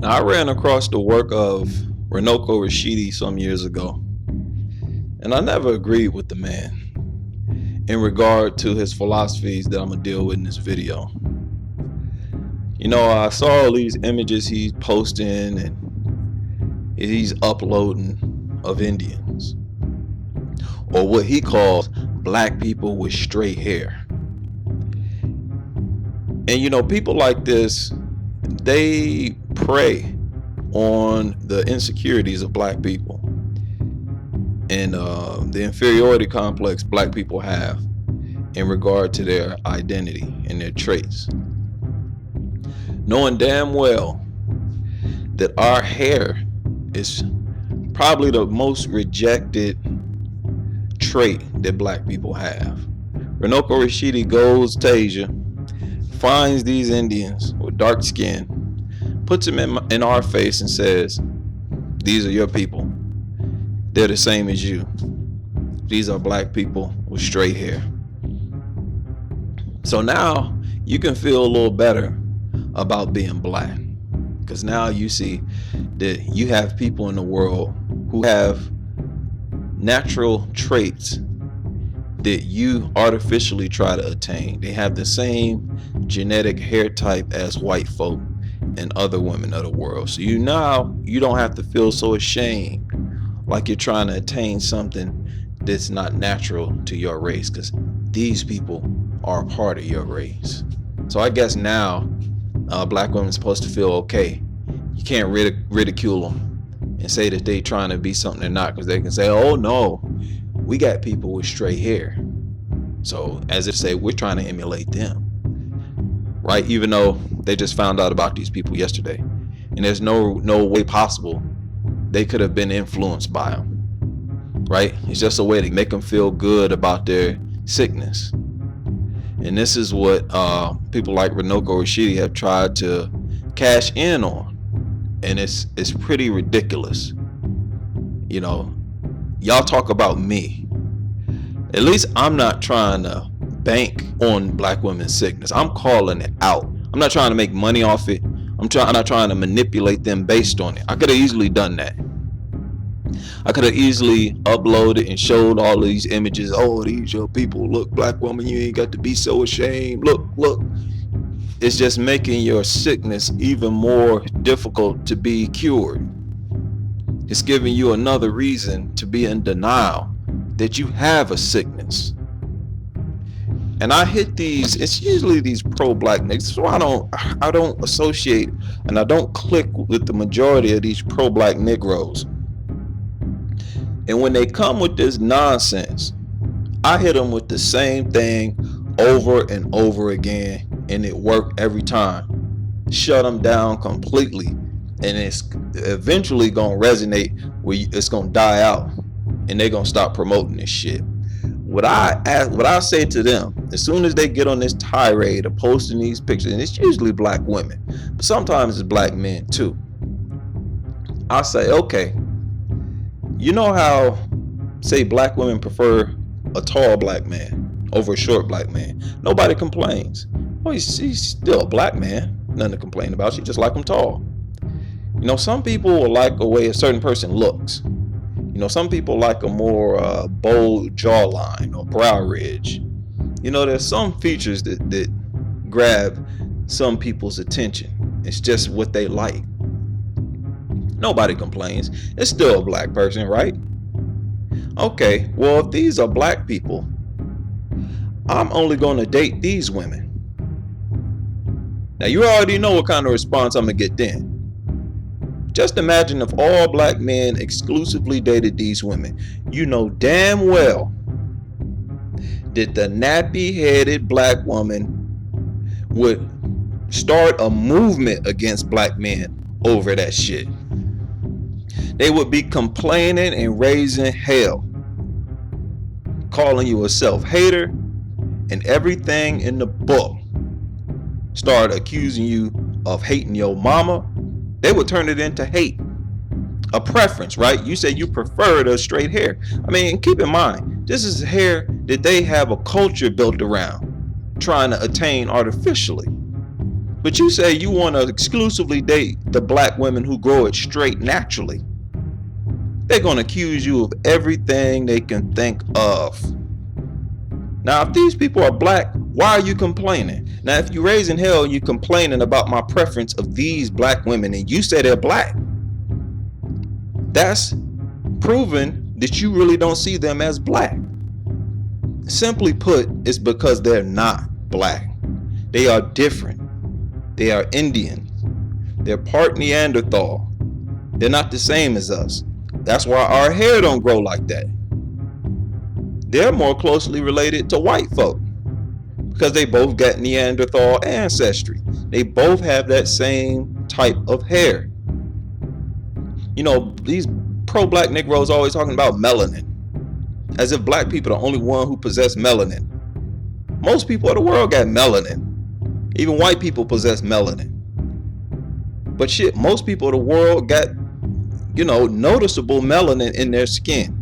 I ran across the work of Renoko Rashidi some years ago, and I never agreed with the man in regard to his philosophies that I'm gonna deal with in this video. I saw all these images he's posting and he's uploading of Indians, or what he calls black people with straight hair. And people like this, they prey on the insecurities of black people and the inferiority complex black people have in regard to their identity and their traits, knowing damn well that our hair is probably the most rejected trait that black people have. Renoko Rashidi goes to Asia, finds these Indians with dark skin, puts them in our face and says, these are your people. They're the same as you. These are black people with straight hair. So now you can feel a little better about being black, because now you see that you have people in the world who have natural traits that you artificially try to attain. They have the same genetic hair type as white folk and other women of the world. So you don't have to feel so ashamed like you're trying to attain something that's not natural to your race, because these people are a part of your race. So I guess now black women are supposed to feel okay. You can't ridicule them and say that they trying to be something they're not, because they can say, oh no, we got people with straight hair. So as if say we're trying to emulate them, right? Even though they just found out about these people yesterday, and there's no way possible they could have been influenced by them, right? It's just a way to make them feel good about their sickness. And this is what people like Renoko Rashidi have tried to cash in on, and it's pretty ridiculous. Y'all talk about me. At least I'm not trying to bank on black women's sickness. I'm calling it out. I'm not trying to make money off it. I'm not trying to manipulate them based on it. I could have easily done that. I could have easily uploaded and showed all of these images. Oh, these your people. Look, black woman, you ain't got to be so ashamed. Look. It's just making your sickness even more difficult to be cured. It's giving you another reason to be in denial that you have a sickness. And I hit these, it's usually these pro-black niggas. So I don't associate and I don't click with the majority of these pro-black Negroes. And when they come with this nonsense, I hit them with the same thing over and over again, and it worked every time. Shut them down completely, and it's eventually gonna resonate where it's gonna die out, and they're gonna stop promoting this shit. What I say to them, as soon as they get on this tirade of posting these pictures, and it's usually black women, but sometimes it's black men too, I say, okay, you know how, say, black women prefer a tall black man over a short black man. Nobody complains. Oh, he's still a black man. Nothing to complain about. She just like him tall. Some people will like the way a certain person looks. Some people like a more bold jawline or brow ridge. There's some features that grab some people's attention. It's just what they like. Nobody complains. It's still a black person, right? Okay, well, if these are black people, I'm only going to date these women. Now, you already know what kind of response I'm going to get then. Just imagine if all black men exclusively dated these women. You know damn well that the nappy-headed black woman would start a movement against black men over that shit. They would be complaining and raising hell, calling you a self-hater and everything in the book. Start accusing you of hating your mama. They would turn it into hate. A preference, right? You say you prefer the straight hair. I mean, keep in mind, this is hair that they have a culture built around, trying to attain artificially. But you say you want to exclusively date the black women who grow it straight naturally. They're going to accuse you of everything they can think of. Now, if these people are black, why are you complaining? Now, if you're raising hell and you're complaining about my preference of these black women and you say they're black, that's proving that you really don't see them as black. Simply put, it's because they're not black. They are different. They are Indian. They're part Neanderthal. They're not the same as us. That's why our hair don't grow like that. They're more closely related to white folk because they both got Neanderthal ancestry. They both have that same type of hair. You know, these pro-black Negroes always talking about melanin, as if black people are the only one who possess melanin. Most people of the world got melanin. Even white people possess melanin. But shit, most people of the world got, noticeable melanin in their skin.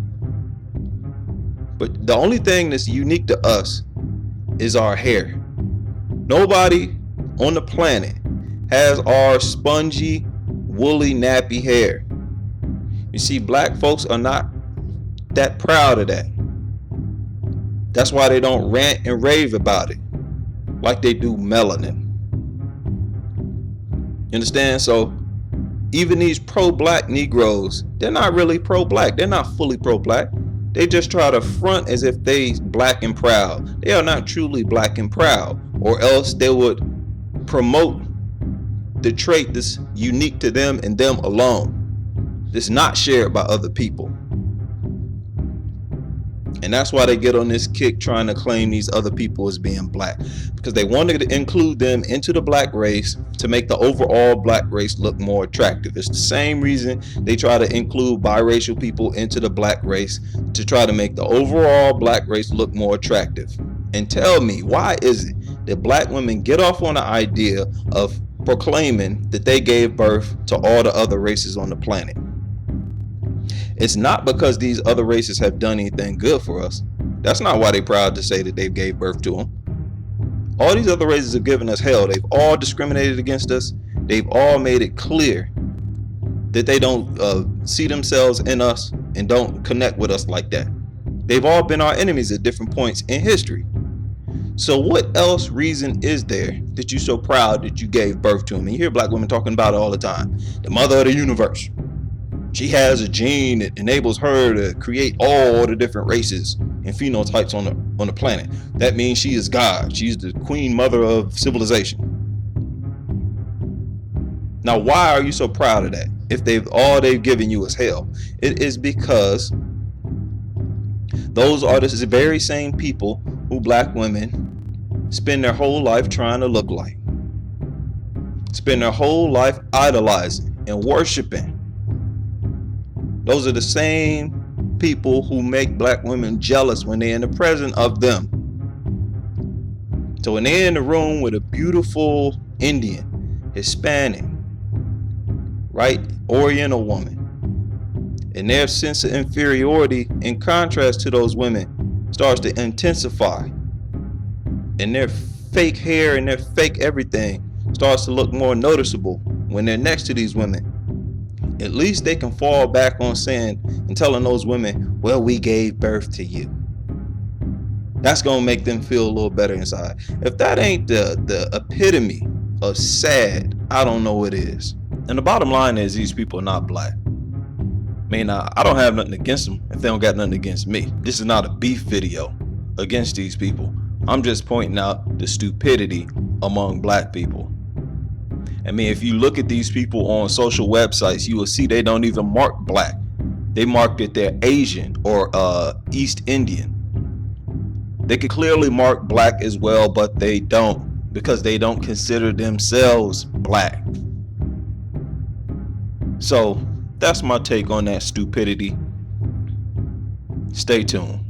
But the only thing that's unique to us is our hair. Nobody on the planet has our spongy, woolly, nappy hair. You see, black folks are not that proud of that. That's why they don't rant and rave about it like they do melanin. You understand? So even these pro-black Negroes, they're not really pro-black. They're not fully pro-black. They just try to front as if they black and proud. They are not truly black and proud, or else they would promote the trait that's unique to them and them alone, that's not shared by other people. And that's why they get on this kick trying to claim these other people as being black, because they wanted to include them into the black race to make the overall black race look more attractive. It's the same reason they try to include biracial people into the black race, to try to make the overall black race look more attractive. And tell me, why is it that black women get off on the idea of proclaiming that they gave birth to all the other races on the planet? It's not because these other races have done anything good for us. That's not why they're proud to say that they gave birth to them. All these other races have given us hell. They've all discriminated against us. They've all made it clear that they don't see themselves in us and don't connect with us like that. They've all been our enemies at different points in history. So what else reason is there that you're so proud that you gave birth to them? And you hear black women talking about it all the time. The mother of the universe. She has a gene that enables her to create all the different races and phenotypes on the planet. That means she is God. She's the queen mother of civilization. Now, why are you so proud of that if they've given you is hell? It is because those are the very same people who black women spend their whole life trying to look like. Spend their whole life idolizing and worshiping. Those are the same people who make black women jealous when they're in the presence of them. So when they're in the room with a beautiful Indian, Hispanic, right, Oriental woman, and their sense of inferiority in contrast to those women starts to intensify, and their fake hair and their fake everything starts to look more noticeable when they're next to these women. At least they can fall back on saying and telling those women, well, we gave birth to you. That's going to make them feel a little better inside. If that ain't the epitome of sad, I don't know what is. And the bottom line is, these people are not black. I mean, I don't have nothing against them if they don't got nothing against me. This is not a beef video against these people. I'm just pointing out the stupidity among black people. I mean, if you look at these people on social websites, you will see they don't even mark black. They mark that they're Asian or East Indian. They could clearly mark black as well, but they don't, because they don't consider themselves black. So that's my take on that stupidity. Stay tuned.